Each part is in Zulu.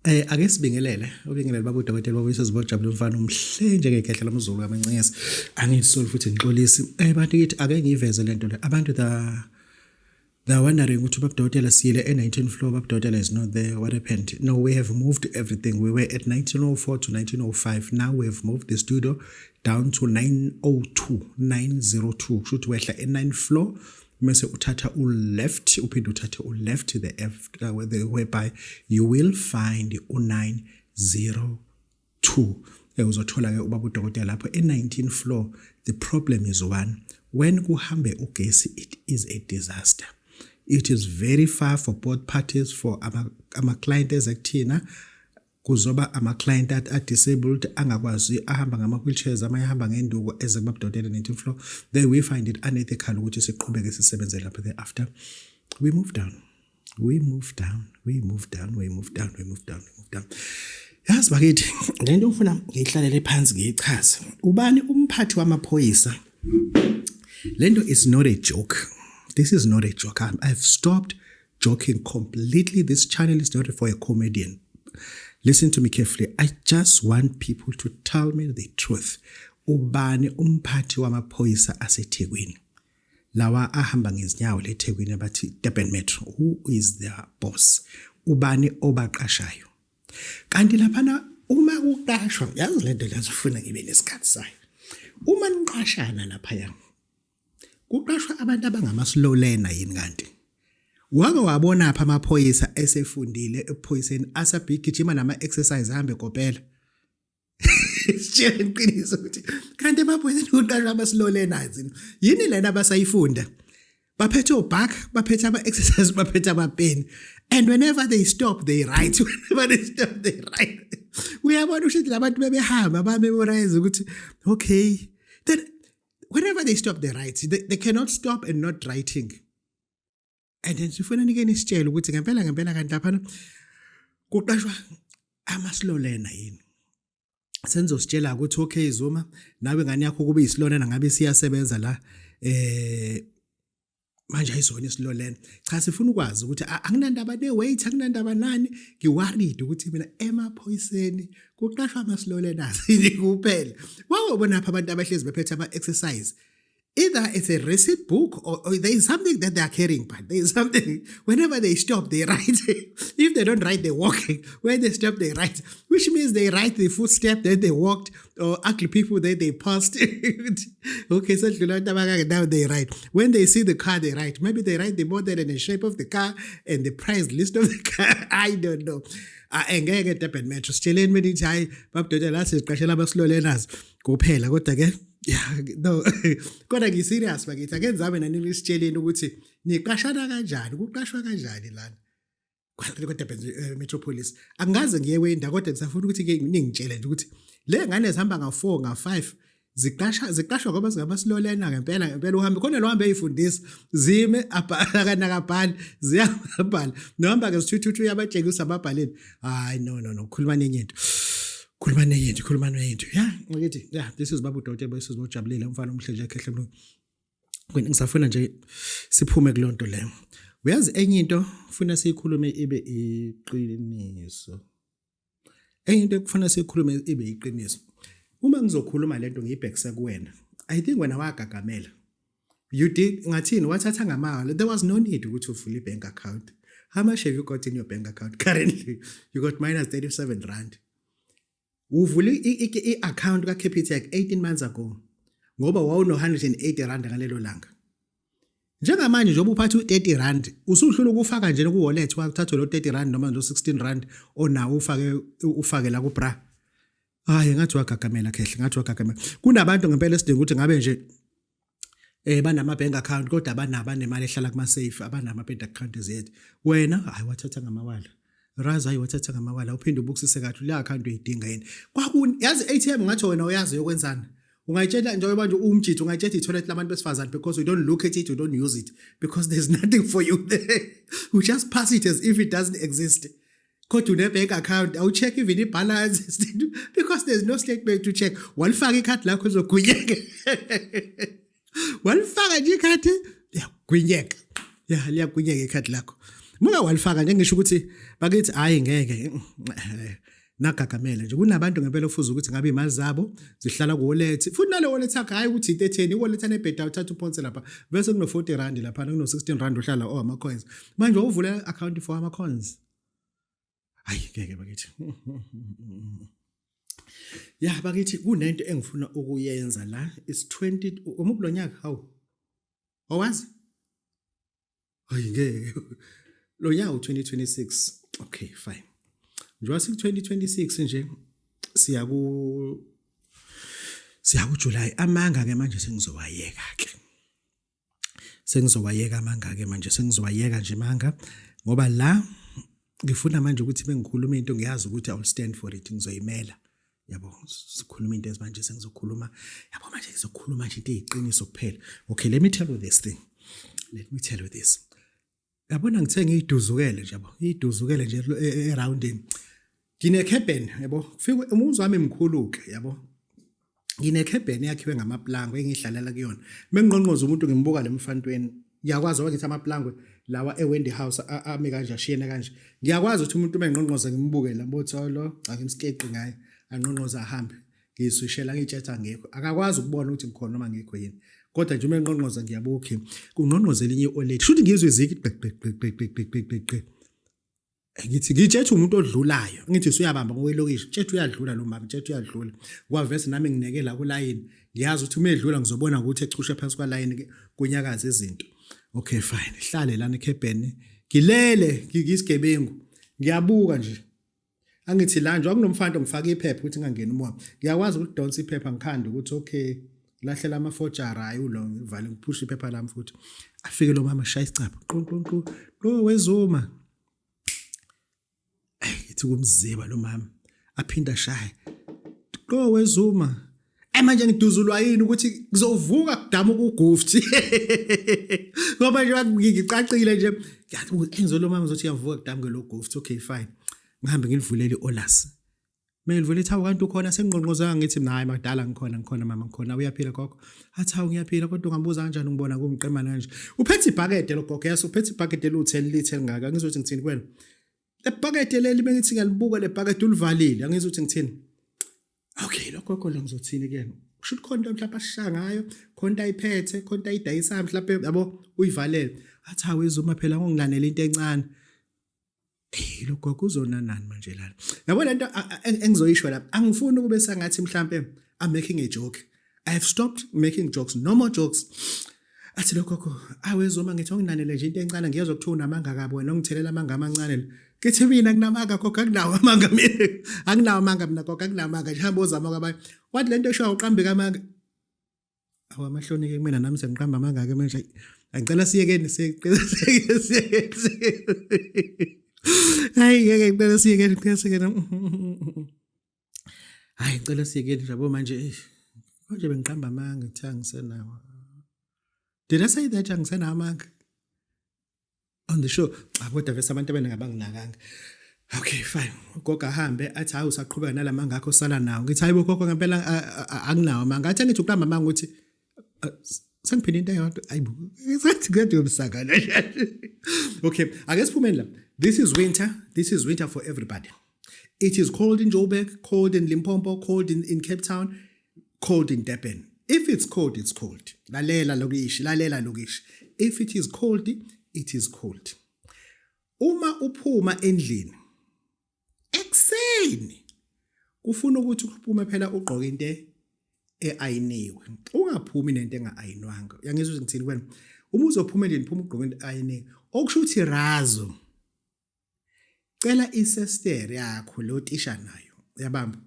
Ake ubingelele baba udokotela babuyisa zibojabula umfana umhle njengegedla lomzulu kamanciyasi angisoli futhi ngixolisi bantu kithi ake ngiveze lento le abantu they're wondering ukuthi baba udokotela siyile e19 floor baba udokotela is not there, what happened? No, we have moved everything. We were at 1904 to 1905. Now we have moved the studio down to 902 should wehla e9 floor mase uthatha left uphinde uthathe left to the whereby you will find u902 uzothola ke ubaba udokotela lapho e19 floor. The problem is one, when kuhambe ugesi it is a disaster. It is very far for both parties, for ama client ezekuthina kuzoba ama client are disabled angakwazi ahamba ngama wheelchairs amanye ahamba ngenduku ezekubaba udokotela 19 floor. Then we find it unethical ukuthi siqhubeke sisebenze lapha thereafter. We move down. Yazi bakithi lento ngifuna ngiyihlalele phansi ngiyichaze. Ubani umphathi wamaphoyisa? Lento is not a joke. This is not a joke. I've stopped joking completely. This channel is not for a comedian. Listen to me carefully. I just want people to tell me the truth. Ubani umphathi wamaphoyisa aseThekwini? Lawa ahamba ngezinyawo leThekwini abathi Durban Metro. Who is their boss? Ubani obaqashayo? Kanti laphana uma uqashwa, yazi lento lezifuna ngibe nesikhathi sayo. Uma niqashana lapha kuqashwa abantu abangama-slow learner yini kanti? Wake wabona apha amaphoyisa esefundile ephoyiseni asabhigijima nama-exercise ahambe kopela? Sitshela iqiniso ukuthi kanti amaphoyiseni kuqashwa ama-slow learners yini lena abasayifunda? Baphethe obhak, baphethe ama-exercise, baphethe amapeni. And whenever they stop, they write. Uyabona ukuthi labantu bebehamba ba-memorize ukuthi okay. Then whenever they stop, they write. They cannot stop and not writing. And then sifuna nikeni isitshela ukuthi ngempela kanti lapha kuqashwa ama-slow learner yini. Senzositshela ukuthi okay Zuma, nawe ngani yakho kube yi-slow learner ngabe siyasebenza la manje ayizona i-slow learner. Cha sifuna ukwazi ukuthi akunandaba ne-weight, akunandaba nani. Ngiworried ukuthi mina emaphoyiseni kuqashwa ama-slow learners kuphela. Wawubona apha abantu abahlezi bephethe ama-exercise. Either it's a receipt book or there is something that they are carrying, but there is something. Whenever they stop, they write. If they don't write, they're walking. When they stop, they write, which means they write the footstep that they walked or ugly people that they passed. Okay, so now they write. When they see the car, they write. Maybe they write the model and the shape of the car and the price list of the car. I don't know. Engeke Durban Metro sitsheleni mina ithi hayi baba udokotela la siqashela ama-slow learners kuphela kodwa ke no kodwa ngi-serious bakithi ake ngizabe nani nisitsheleni ukuthi niqashana kanjani, kuqashwa kanjani lana kwa-Durban Metropolis. Angaze ngiye wenda kodwa ngisafuna ukuthi-ke ningitshele nje ukuthi le ngane zihamba nga-4 nga-5 ziqashwa ngoba zingama-slow learner ngempela uhambe khona lo hambe eyifundisa zime akanakabhali ziyabhala nohamba ke sithuthu yabatshengisa ababhaleni. Hayi no khuluma nenye into ya ngithi this is baba udokotela boyisa zibojabulile umfana omhle nje ekhehle mlo kwini ngisafuna nje siphume kulonto leyo. Uyazi enye into ufuna siyikhulume ibe iqiniso. Enye into ekufuna siyikhulume ibe iqiniso. Uma ngizokhuluma lento ngiyibhekise kuwena, I think wena wagagamela. You did ngathini wathatha ngamawala. There was no need ukuthi uvule i-bank account. How much have you got in your bank account currently? You got minus 37 rand. Uvule i-account ka-Capitec 18 months ago ngoba wawuno 180 rand ngalelo langa. Njengamanje njengoba uphatha u30 rand usuhlula ukufaka nje ku-wallet wathatha lo 30 rand noma lo 16 rand onawo ufake la ku-bra. Hayi ngathi wagagamela khehle, ngathi wagagamela. Kunabantu ngempela esidinga ukuthi ngabe nje banama bank account kodwa abanemali ehlala kuma safe, abanama bank account ezethu. Wena hayi wathatha ngamawala. Raza hayi wathatha ngamawala uphinde ubukisise kathi le account uyidinga yini. Kwakuni yazi ATM ngathi wena uyazi yokwenzana. Ungayitshela nje manje umjitho ungayitshela i-toilet labantu besifazane because you don't look at it, you don't use it because there's nothing for you there. You just pass it as if it doesn't exist. Kodwa une-bank account awucheck even i-balance because there's no statement to check. Walifaka ikhadi lakho uzogwinyeka. Walifaka nje ikhadi liyagwinyeka. Liyagwinyeka ikhadi lakho. muka walifaka nje ngisho ukuthi bakithi hayi ngeke nagagamela nje kunabantu ngempela ofuza ukuthi ngabe imali zabo zihlala ku wallet futhi nale wallet yakhe hayi ukuthi i13 i-wallet enebheda uthatha uphonse lapha bese kuno 40 rand lapha kuno 16 rand uhlala ama coins manje uvula account for ama coins hayi ngeke bakithi ya bakithi kunento engifuna ukuyenza la is 20 umukulonyaka hawu owazi hayi ngeke lo nyaka u2026 okay fine njengoba siku 2026 nje siya ku July amanga ke manje sengizowayeka ke sengizowayeka amanga ke manje sengizowayeka nje manga ngoba la ngifuna manje ukuthi bengikhuluma into ngiyazi ukuthi I will stand for it ngizoyimela yabo sikhuluma into ezimanje sengizokhuluma yabo manje ngizokhuluma nje into eziqiniso kuphela okay let me tell you this yabona ngithenga iduzukele nje yabo iduzukele nje eroundini ngine-cabin yabo kufike umuzi wami emkhulu-ke yabo ngine-cabin yakhiwe ngamaplango engihlalela kuyona mengqonqoza umuntu ngimbuka lemfantweni ngiyakwazi ukuthi amaplango lawa eWendy House ame kanje ashiyene kanje ngiyakwazi ukuthi umuntu mengqonqoza ngimbuke lambotholo angimsikeqi ngaye anqonqoza ahambe ngiyiswishela ngitshetha ngekho akakwazi ukubona ukuthi ngikhona noma ngikho yini kodwa nje mengqonqoza ngiyabuka kunqonqoza elinye i-oledi futhi ngizwe iziki ngithi ngitshethe umuntu odlulayo ngithi usuyabamba ngokwelokishi tshethe uyadlula lo mama tshethe uyadlula kwavese nami nginekela ku line ngiyazi ukuthi uma edlula ngizobona ukuthi echusha phansi kwa line kunyakaza izinto okay fine hlale lana ekhebheni ngilele ngiyisigebengu ngiyabuka nje angithi la nje akunomfanto ngifaka iphepha ukuthi ngangena umoya ngiyakwazi ukuthi donsa iphepha ngikhanda ukuthi okay lahlela ama forgery hayi ulo ngivale ngiphusha iphepha lami futhi afike lo mama shaya isicapha qonqonqo lo wezuma ithi kumziba lo mama aphinda shaya lo wezuma manje ngiduzulwa yini ukuthi kuzovuka kudama ukuguft ngoba nje ngicacile nje ngiyathi lo mama uzothi yavuka kudama ngelo guft okay fine ngihambe ngilivulele iOlas ngilivulele ithawu kanti ukhona sengqonqozanga ngithi hayi madala ngikhona mama ngikhona uyaphila gogo athi hawu ngiyaphila kodwa ungambuza kanjani ngibona kumqemana kanje uphethe ibhakede lo gogo yaso uphethe ibhakede lu10 lithe ngaka ngizothi ngithini kwena le bhakede leli bengithi ngiyalibuka le bhakede ulivalile angizothi ngithini okay lo gogo lo ngizothini ke kusho khona into mhlawumbe ashaya ngayo khona ayiphethe khona ayidayisa mhlawumbe yabo uyivalele athi hawe izuma phela ngongilanela into encane lo gogo uzona nani manje lana yabona lento engizoyisho lapha angifuni ukube sangathi mhlawumbe I'm making a joke I have stopped making jokes no more jokes athi lo gogo awezoma ngithi nginanele nje into encane ngiyazokuthuna amanga kabi wena ungithelela amanga amancane ngithi mina kunamanga gogo akunawo amanga mina anginawo amanga mina gogo akunamanga nje hamba ozama kwabanye wathi lento esho uqambe kamanga awamahloni ke mina nami sengiqamba amanga ke manje angicela siyekeni hayi ngeke ngicela siyekeni hayi ngicela siyekeni yabo manje konje bengiqamba amanga ngithi angisenawo did I say that angisenawo amanga on the show kodwa vese abantu abangabanginakanga okay fine ugogo ahambe athi hayi usaqhubeka nalamanga akho sala nawo ngithi hayi gogo ngempela anginawo amanga athi ngithi uqamba amanga uthi sengiphinde into eyodwa ayibo ngathi ngiyomsakana okay ake siphumeni la this is winter for everybody it is cold in Joburg cold in Limpopo cold in Cape Town cold in Durban if it's cold it's cold lalela lokishi if it is cold it is cold uma uphuma endlini ekseni kufuna ukuthi uphume phela ugqoke into eayiniwe ungaphumi nento engaayinwanga uyangizwa ukuthi ngithini kwena uma uzophuma endlini phuma ugqoke into eayiniwe okusho ukuthi razo cela isester yakho lo tisha nayo yabamba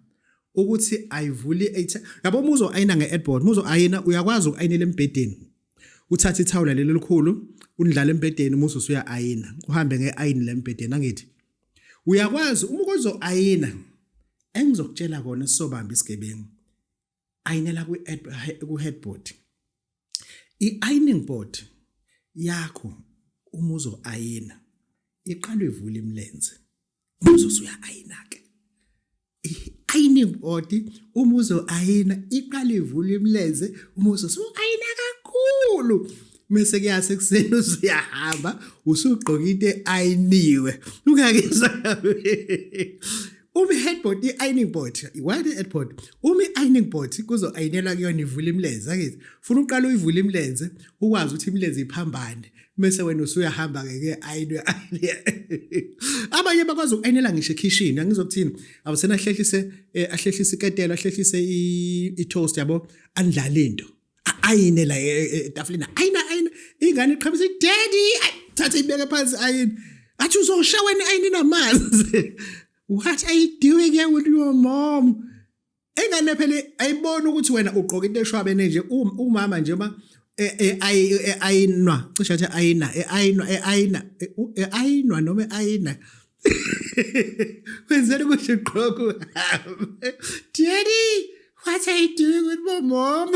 ukuthi ayivuli yabo muzo ayina ngeheadboard muzo ayina uyakwazi ukuayinela embedeni uthatha ithawula leli likhulu undlala embedeni muso usuya ayina uhambe ngeayini lembedeni angithi uyakwazi uma ukozo ayina engizokutshela kona sisobamba isigebengu ayinela ku headboard i-ironing board yakho uma uzo ayina iqala ivula imlenze muzo usuya ayina ke i-ironing board uma uzo ayina iqala ivula imlenze umuzo usuya ayina kakhulu mase kuyase kuseni usuyahamba usugqoka into ayiniwe ungakizwa headboard i-ironing board why the headboard i-ironing board kuzo ayinela kuyona ivula imilenze akithi ufuna uqala uyivula imilenze ukwazi ukuthi imilenze iphambane bese wena usuyahamba ke ayinwe abanye bakwazi ukunela ngisho ekitchen angizokuthini awusena ahlehlise iketela ahlehlise i-toast yabo andlala into ayine la etafuleni ayina ingane iqhamisa daddy thatha ibeke phansi ayini athi uzoshawa ayini namanzi. What are you doing here with your mom? Engane phela ayibona ukuthi wena ugqoka into eshwabene nje umama nje uma ayinwa cishe athi ayinwa noma ayina wenzela ukuthi ugqoka daddy what are you doing with my mom?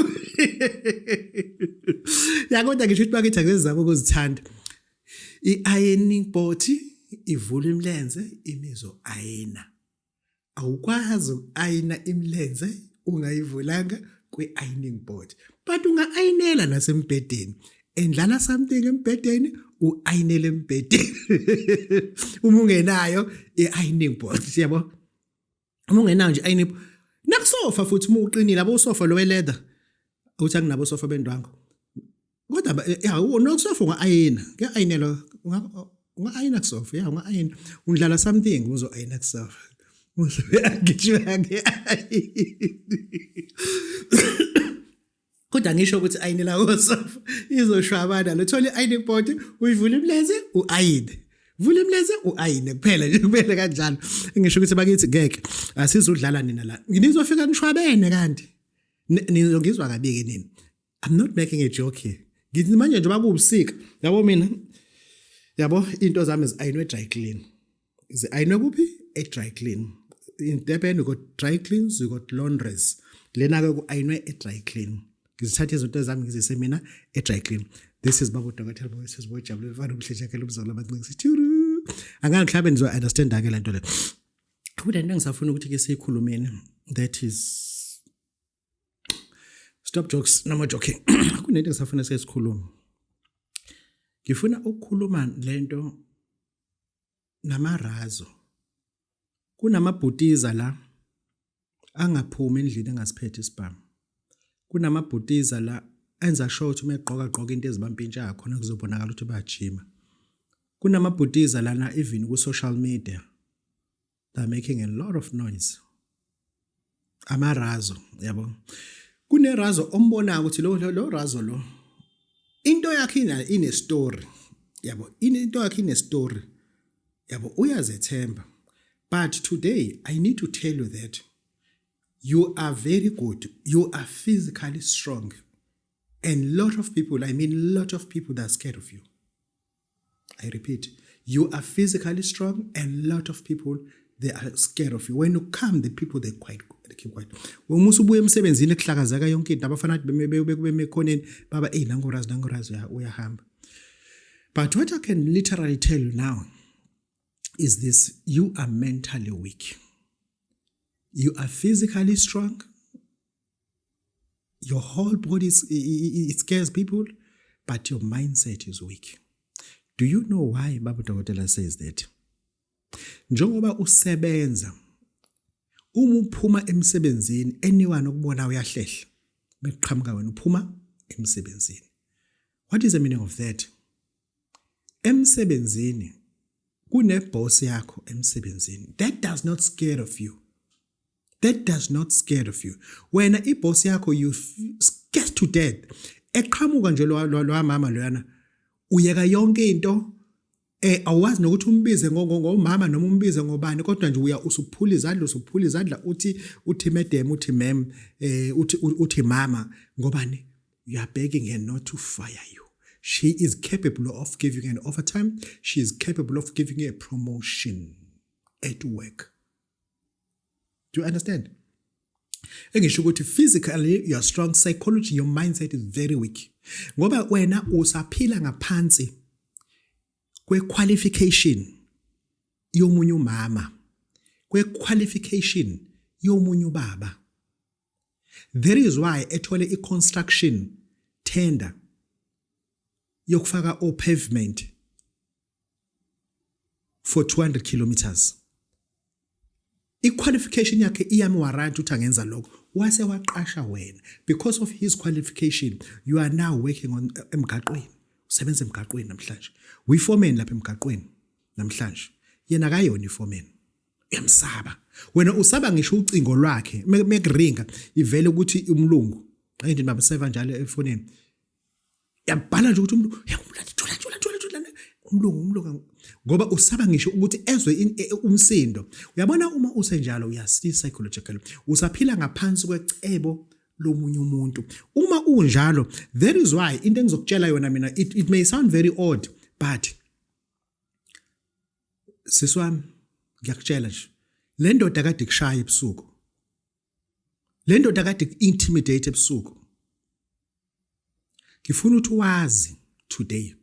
Yakodwa ngisho ukuthi bakithi akezizama ukuzithanda i-ironing board ivula imilenze imizo ayina awukwazi ayina imilenze ungayivulanga kwi-ironing board but unga-ayinela nasembhedeni endlala something embhedeni u-ayinele embhedeni uma ungenayo i-ironing board yabo uma ungenayo nje ironing nakusofa futhi uma uqinile abo sofa lo leather uthi anginabo sofa bendwango kodwa nokusofa unga-ayina ke-ayinela unga-ayina kusofa unga-ayina undlala something uzo-ayina kusofa kodwa ngisho ukuthi ayinela kusofa izoshwabana lothola i-ironing board uyivula imilenze u-ayine vula imilenze u-ayine kuphela nje kumele kanjalo ngisho ukuthi bakithi ngeke asizudlala nina la nizofika nishwabene kanti nizongizwa kabi-ke nini. I'm not making a joke here ngithi manje nje bakubusika yabo mina yabo into zami zi-ayinwe dry clean zi-ayinwe kuphi e-dry clean in Durban we got dry cleans we got laundries lena-ke ku-ayinwe e-dry clean ngizithathe izinto zami ngizise mina e-dry clean. This is Babu Dr. Boy says boy jabule mfana umhleshakela umzalo abancinci thuru angangihlabe nizo understand ke lento le kodwa into engisafuna ukuthi ke siyikhulumeni that is stop jokes no more joking kunento engisafuna sikhulume ngifuna ukukhuluma lento namarazo kunamabhutiza la angaphumi endlini engasiphethe isibhamu kunamabhutiza la enza sure ukuthi umegqoka into ezibampintsha yakho khona kuzobonakala ukuthi bayajima kunamabhutiza lana even ku social media they're making a lot of noise amarazo yabo kunerazo ombona ukuthi lo razo lo into yakhe ine story yabo into yakhe ine story yabo uyazethemba but today I need to tell you that you are very good you are physically strong. And lot of people that are scared of you. I repeat, you are physically strong and lot of people, they are scared of you. When you come, the people, they keep quiet. When musubuye emsebenzini ekuhlakazeka yonke into abafana bemekhoneni baba nangorazi uyahamba. But what I can literally tell you now is this, you are mentally weak. You are physically strong. Your whole body it scares people, but your mindset is weak. Do you know why Babu Dr. says that? Njengoba usebenza uma uphuma emsebenzini anyone okubona uyahlehla beqhamuka wena uphuma emsebenzini. What is the meaning of that? Emsebenzini kune boss yakho emsebenzini. That does not scare of you. That does not scare of you. When a boss yakho you scared to death. Eqhamuka nje lo mama loyana uyeka yonke into awazi nokuthi umbize ngomama noma umbize ngobani kodwa nje usuphula izandla uthi madam uthi ma'am uthi mama ngobani you are begging her not to fire you. She is capable of giving an overtime. She is capable of giving you a promotion at work. Do you understand? Engisho ukuthi physically you are strong, psychology your mindset is very weak. Ngoba wena usaphila ngaphansi kwe-qualification yomunye umama, kwe-qualification yomunye ubaba. That is why ethole i-construction tender yokufaka pavement for 200 kilometers. I-qualification yakhe iyamwarrant ukuthi angenza lokho. Wase waqasha wena. Because of his qualification, you are now working on emgaqweni. Usebenza emgaqweni namhlanje. Uyiforeman lapha emgaqweni namhlanje. Yena akayona iforeman. Uyamsaba. Wena usaba ngisho ucingo lwakhe mekuringa ivele ukuthi umlungu. Ayindi baba seva njalo efonini. Yabhala nje ukuthi umuntu uyamlanda umlungu ngoba usaba ngisho ukuthi ezwe umsindo. Uyabona uma usenjalo uyasi psychological usaphila ngaphansi kwecebo lomunye umuntu. Uma unjalo, that is why into engizokutshela yona mina it may sound very odd, but siswami ngiyakutshela nje le ndoda kade kushaya ebusuku, le ndoda kade intimidate ebusuku. Ngifuna ukuthi wazi today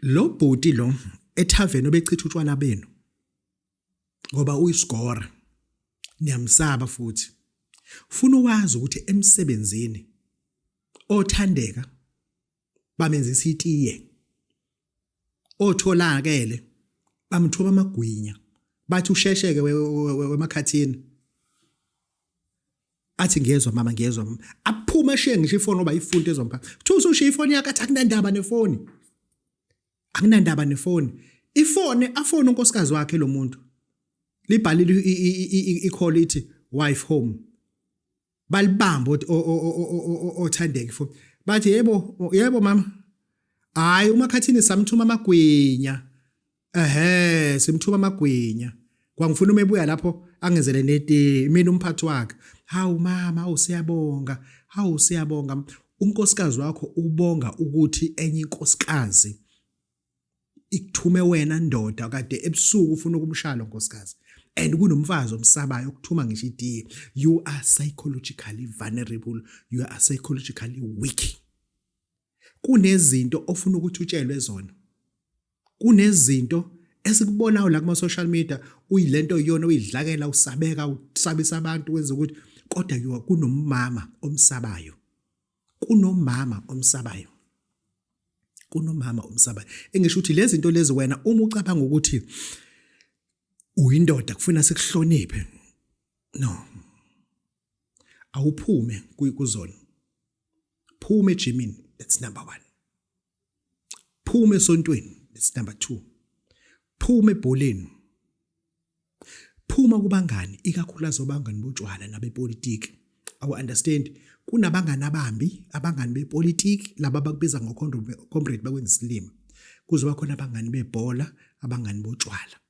lo bhoti lo ethaveni obechitha utshwala benu ngoba uyisigora niyamsaba futhi. Funa wazi ukuthi emsebenzini othandeka bamenzisa itiye, otholakele bamthoba amagwinya, bathi ushesheke wemakhathini. Athi ngiyezwa mama, ngiyezwa mama, aphuma eshiye ngisho ifoni oba ifunto ezompha. Thusa ushiya ifoni yakhe athi akunandaba nefoni. Akunandaba nefoni. Ifoni afona unkosikazi wakhe lo muntu. Libhalile i-call ithi wife home. Balibamba othandeka ifoni. Bathi yebo mama. Hayi umakhathini samthuma amagwinya. Simthuma amagwinya. Kwangifuna uma ebuya lapho angenzele neti mina umphathi wakhe. Hawu mama, awusiyabonga. Hawu siyabonga. Unkosikazi wakho ubonga ukuthi enye inkosikazi ikuthume wena ndoda kade ebusuku ufuna ukumshala unkosikazi. And kunomfazi omsabayo ukuthuma ngisho itiye. You are psychologically vulnerable. You are psychologically weak. Kunezinto ofuna ukuthi utshelwe zona. Kunezinto esikubonayo la kuma social media uyilento yona uyidlakela usabeka usabisa abantu wenza ukuthi kodwa kunomama omsabayo. Kunomama omsabayo. Kunomama omsabayo. Engisho ukuthi lezi zinto lezi wena uma ucabanga ukuthi uyindoda kufuna sikuhloniphe. No. Awuphume kuzona. Phume ejimini, that's number 1. Phume esontweni, that's number 2. Phume ebholeni. Phuma kubangani, ikakhulukazi obangani botshwala nabepolitiki. Awu understand, kunabangani abambi, abangani bepolitiki, laba abakubiza ngocomrade bakwenza isilimo. Kuzoba khona abangani bebhola, abangani botshwala.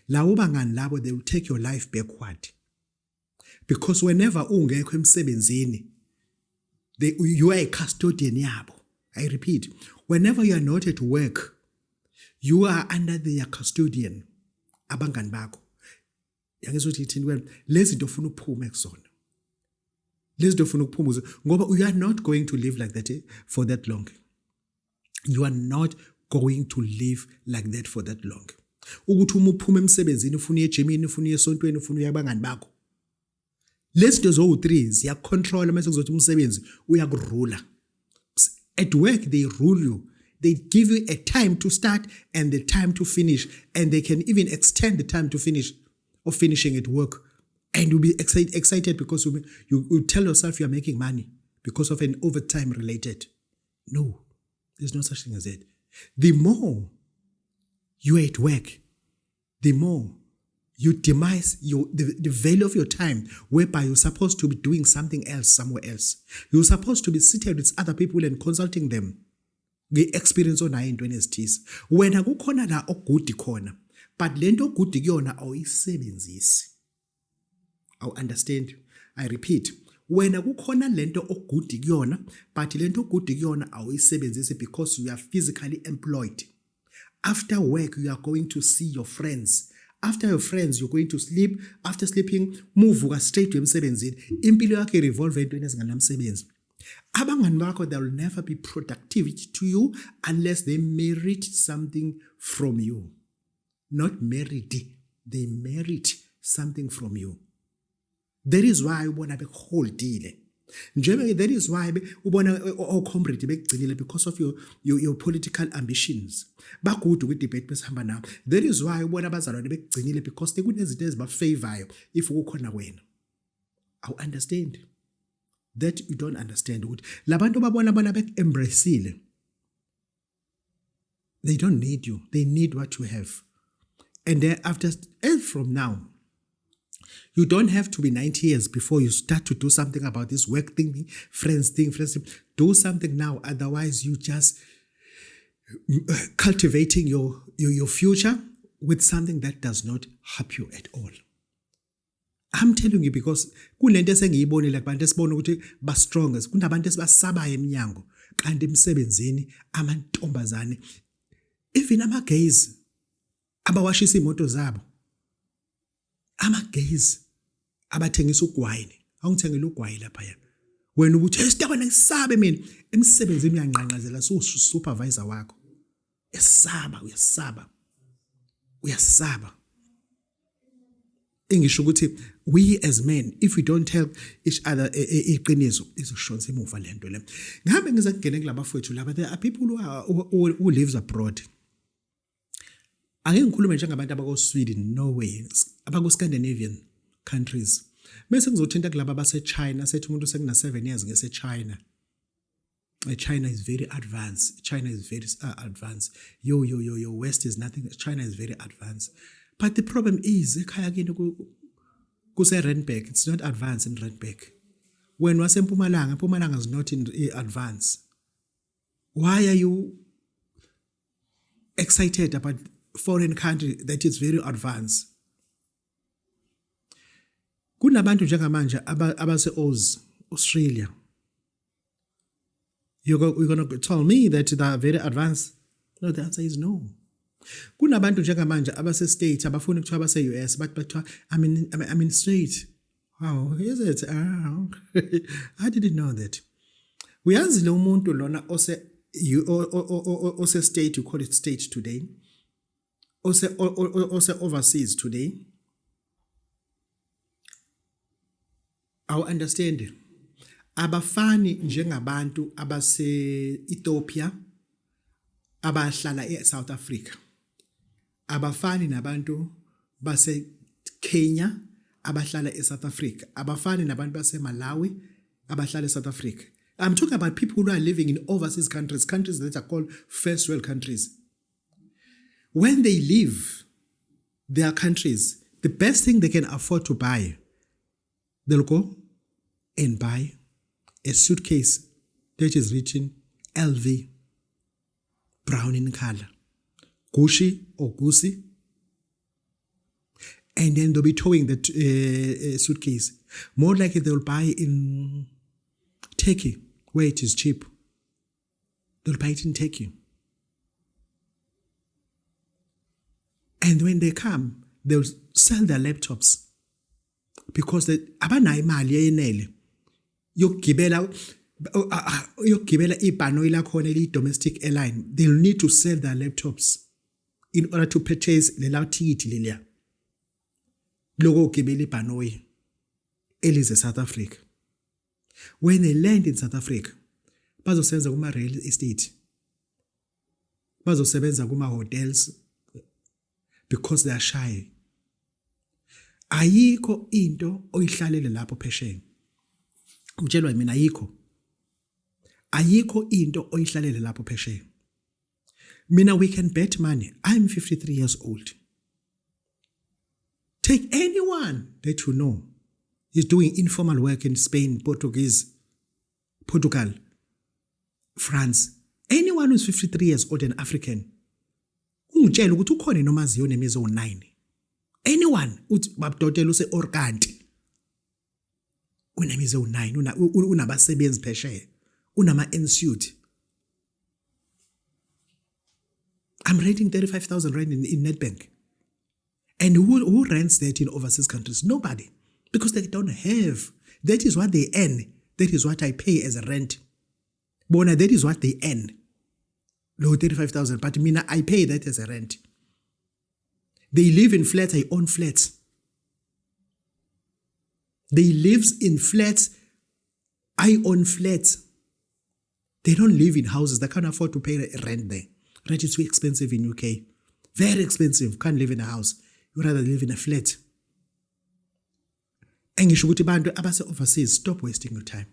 Lawo bangani labo, they will take your life backward. Because whenever ungekho emsebenzini, you are a custodian yabo. I repeat, whenever you are not at work, you are under their custodian. Abangani bakho. Yangizothi ithini wena, lezi zinto ufuna uphume kuzona. Lezi zinto ufuna ukuphumuza ngoba you are not going to live like that for that long. You are not going to live like that for that long. Ukuthi uma uphuma emsebenzini ufuna ejimini, ufuna esontweni, ufuna uyabangani bakho. Lezi zinto zo3 ziyacontrol mase kuzothi umsebenzi uyakurula. At work they rule you. They give you a time to start and the time to finish, and they can even extend the time to finish or finishing at work. And you'll be excited because you tell yourself you're making money because of an overtime related. No, there's no such thing as that. The more you're at work, the more you demise the value of your time, whereby you're supposed to be doing something else somewhere else. You're supposed to be seated with other people and consulting them. Nge-experience onayo into ezithisi. Wena kukhona la ogudi khona, but lento ogudi kuyona awuyisebenzisi. Aw understand? I repeat. Wena kukhona lento ogudi kuyona, but lento ogudi kuyona awuyisebenzisi because you are physically employed. After work, you are going to see your friends. After your friends, you're going to sleep. After sleeping, move straight to emsebenzini. Impilo yakhe revolve entweni ezinganamsebenzi. Abangani bakho, they will never be productive to you unless they merit something from you. Not merit, they merit something from you. That is why ubona beholdile That is why ubona comrade bekugcinile because of your political ambitions. Bakude kwi debate besihamba nawo. That is why ubona abazalwane bekugcinile because kunezinto ezibafavorayo if ukukhona wena. I understand that you don't understand ukuthi labantu babona bona bek-embraceile. They don't need you. They need what you have. And thereafter, and from now, you don't have to be 90 years before you start to do something about this work thing, friendship. Do something now. Otherwise, you just cultivating your future with something that does not help you at all. I'm telling you because kunento esengiyibonile kubantu esibona ukuthi ba strongest kunabantu esibasabayo eminyango kanti emsebenzini amantombazane even ama-gays abawashisa imoto zabo ama-gays abathengisa ugwayini awungithengela ugwayi lapha wena ubuthi esitabana ngisabe mina emsebenzini uyanqanqazela supervisor wakho uyasaba engisho ukuthi we as men if we don't tell each other iqiniso izoshonisa emuva lento le ngihambe ngizakungena kulabafowethu laba there are people who lives abroad. Ake ngikhulume njengabantu abako Sweden, Norway, abako Scandinavian countries. Bese ngizothinta kulabo abase China, sethi umuntu sekuna 7 years ngese China. China is very advanced. China is very advanced. Yo, West is nothing. China is very advanced. But the problem is, ekhaya kini kuse Randburg, it's not advanced in Randburg. When was Mpumalanga is not in advance. Why are you excited about foreign country that is very advanced? Kunabantu njengamanje abase Australia. You're going to tell me that they are very advanced? No, the answer is no. Kunabantu njengamanje abase States abafuna ukuthiwa abase US but I'm in straight. Wow, is it? I didn't know that. Uyazi lo muntu lona ose state, you call it state today. Ose overseas today. I understand. Abafani njengabantu abase Ethiopia abahlala eSouth Africa. Abafani nabantu base Kenya abahlala eSouth Africa. Abafani nabantu base Malawi abahlala eSouth Africa. I'm talking about people who are living in overseas countries that are called first world countries. When they leave their countries, the best thing they can afford to buy, they'll go and buy a suitcase that is written LV, brown in color, Gucci or Gucci, and then they'll be towing that suitcase. More likely they'll buy in Turkey, where it is cheap. They'll buy it in Turkey. And when they come, they'll sell their laptops because abanayo imali eyenele yokugibela ibhanoyi lakhona eli-domestic airline. They'll need to sell their laptops in order to purchase lela thikithi leliya lokugibela ibhanoyi elize South Africa. When they land in South Africa, bazosebenza kuma-real estate, bazosebenza kuma-hotels because they are shy. Ayikho into oyihlalele lapho phesheya. Utshelwa mina ayikho into oyihlalele lapho phesheya. Mina we can bet money. I'm 53 years old. Take anyone that you know is doing informal work in Spain, Portugal, France. Anyone who's 53 years old and African, ungitshela ukuthi ukhona nomaziyo nemizi o9. Anyone uthi babudotela use Orkanti unemizi o9, unabasebenzi phesheya, unama ensuite. I'm renting 35,000 rand in Nedbank. And who rents that in overseas countries? Nobody. Because they don't have. That is what they earn. That is what I pay as a rent. Bona, that is what they earn. Low 35,000. But mina, I pay that as a rent. They live in flats. I own flats. They live in flats I own flats. They don't live in houses. They can't afford to pay rent there. Rent is too expensive in UK. Very expensive. Can't live in a house. You rather live in a flat. And ngisho ukuthi abantu abase overseas, stop wasting your time.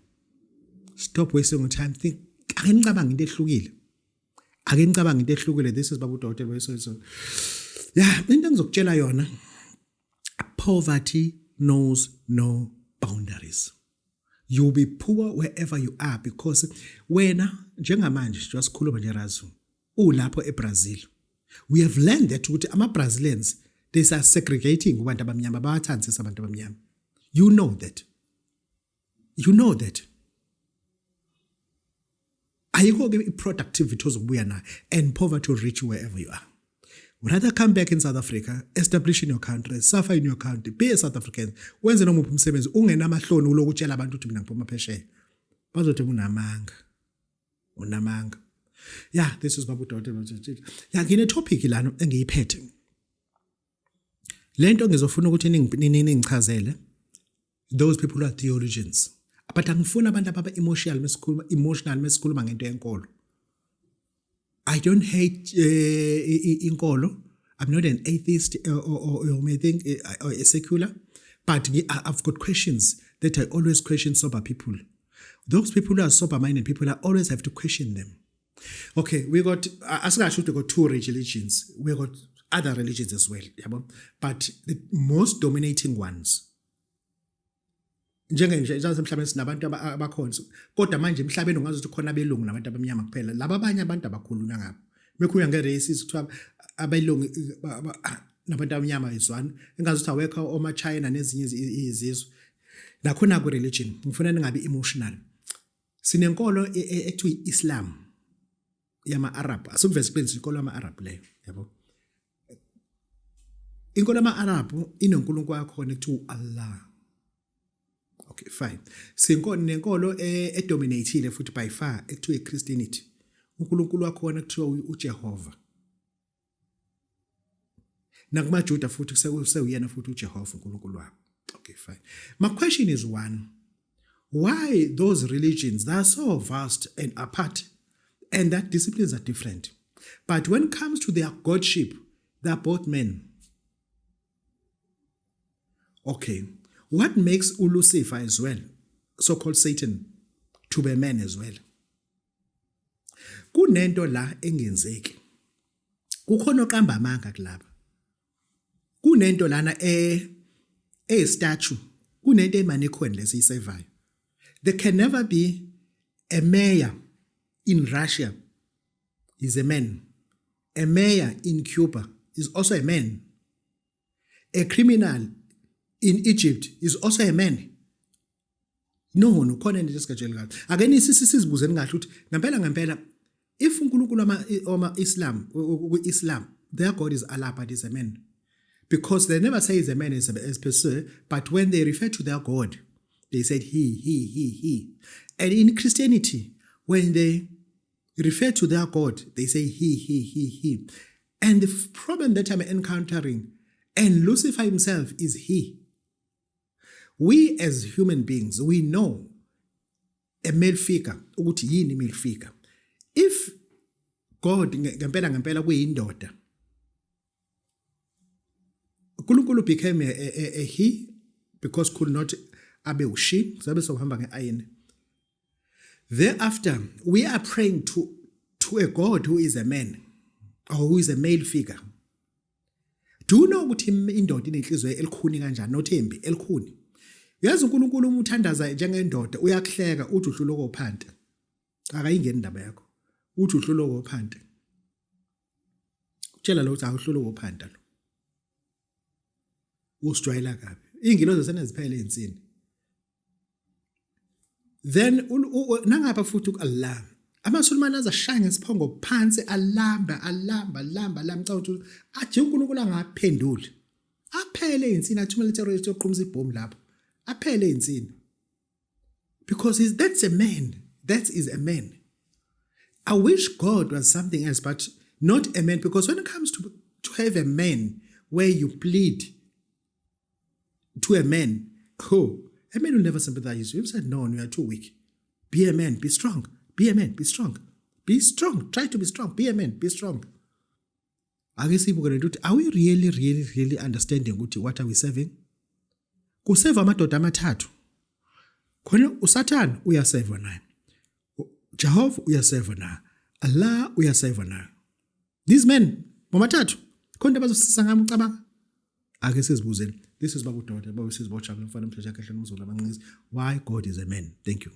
Stop wasting your time. Think, ake nicabanga into ehlukile. Ake nicabanga into ehlukile. This is Babu Dr. So. Yeah, into engizokutshela yona. Poverty knows no boundaries. You'll be poor wherever you are because wena njengamanje just khuluma nje Razu ulapho eBrazil. We have learned that ukuthi ama-Brazilians they are segregating kubantu abamnyama bayathandisa abantu abamnyama. You know that. You know that. Ayikho ke i-productivity ozobuya nayo and poverty will reach you wherever you are. Rather come back in South Africa, establish in your country, suffer in your country, be a South African. Wenze nomuphi umsebenzi ungenamahloni ulokutshela abantu ukuthi mina ngiphuma phesheya. Bazothi unamanga. Yeah, this is Babu Dr. Yeah, ngine topic lana engiyiphethe. Lento ngizofuna ukuthi ningichazele those people who are theologians. But angifuna abantu ababa emotional mesikhuluma ngento yenkolo. I don't hate inkolo. I'm not an atheist or you may think or a secular, but I've got questions that I always question sober people. Those people who are sober-minded people, I always have to question them. Okay, we got, as I should, we got two religions. We got other religions as well, but the most dominating ones. Njengenje mhlawumbe sinabantu abakhona kodwa manje emhlabeni ungazi ukuthi khona abelungu nabantu abamnyama kuphela laba abanye abantu abakhulunywa ngabo mekuya nge-races kuthiwa abelungu nabantu abamnyama izwana engazi ukuthi awekho oma-China nezinye izizwe nakhona ku-religion ngifuna ningabi emotional sinenkolo ekuthiwa i-Islam yama-Arab asukuveza ukubenzisa inkolo yama-Arab leyo yabo inkolo yama-Arab inonkulunkulu wakhona ekuthiwa Allah. Okay, fine. Nenkolo edominateile futhi by far ekuthiwa iChristianity. uNkulunkulu wakhona kuthiwa uJehova. NakumaJuda futhi kuseyuyena futhi uJehova uNkulunkulu wabo. Okay, fine. My question is one. Why those religions that are so vast and apart and that disciplines are different? But when it comes to their godship, they are both men. Okay. What makes Lucifer as well, so-called Satan, to be a man as well? Kunento la engenzeki. Kukhona okamba amanga kulapha. Kunento lana statue. Kunento emanekhona lesiyisevayo. There can never be a mayor in Russia is a man. A mayor in Cuba is also a man. A criminal in Egypt is also a man. No, khona into esikajela kahle. Ake nisisibuze ngahle ukuthi ngempela if uNkulunkulu ama-Islam ku-Islam their God is Allah but is a man. Because they never say he's a man as per se, but when they refer to their God, they said he. And in Christianity, when they refer to their God, they say he. And the problem that I'm encountering, and Lucifer himself is he. We as human beings, we know a male figure, ukuthi yini male figure. If God ngempela kuyindoda, uNkulunkulu became a he because could not abe ushi, sabe sokuhamba ngeayini. Thereafter, we are praying to a God who is a man or who is a male figure. Do you know ukuthi indoda inenhliziyo elikhuni kanjani nothembi elikhuni? Yazi uNkulunkulu umthandaza njengendoda uyakuhleka uthi udlula kophanta. Akayingeni indaba yakho. Uthi udlula kophanta. Utshela lo ukuthi awuhlula kophanta lo. Usijwayela kabi. Ingilozi seneziphele insini. Then nangapha futhi uAllah. AmaSulumane azashaya ngesiphongo phansi alamba cha uthi aje uNkulunkulu angaphenduli. Aphele insini athumela iterrorist yoqhumisa ibhomu lapho. Aphele insini. Because that's a man. That is a man. I wish God was something else, but not a man. Because when it comes to have a man where you plead to a man, a man will never sympathize with you. You said, no, you are too weak. Be a man, be strong. Be a man, be strong. Be strong. Try to be strong. Be a man, be strong. Ake sibuke lento ukuthi are we really understanding ukuthi what are we serving? Kuseva amadoda amathathu. Khona uSathane uyaseva naye. Jehova uyaseva naye. Allah uyaseva naye. These men bomathathu khona bazosisa ngami ucabanga. Ake sizibuzeni. This is Babu Dota. Babu sizibotshaka mfana mhla kahle nomzulu abancinci. Why God is a man. Thank you.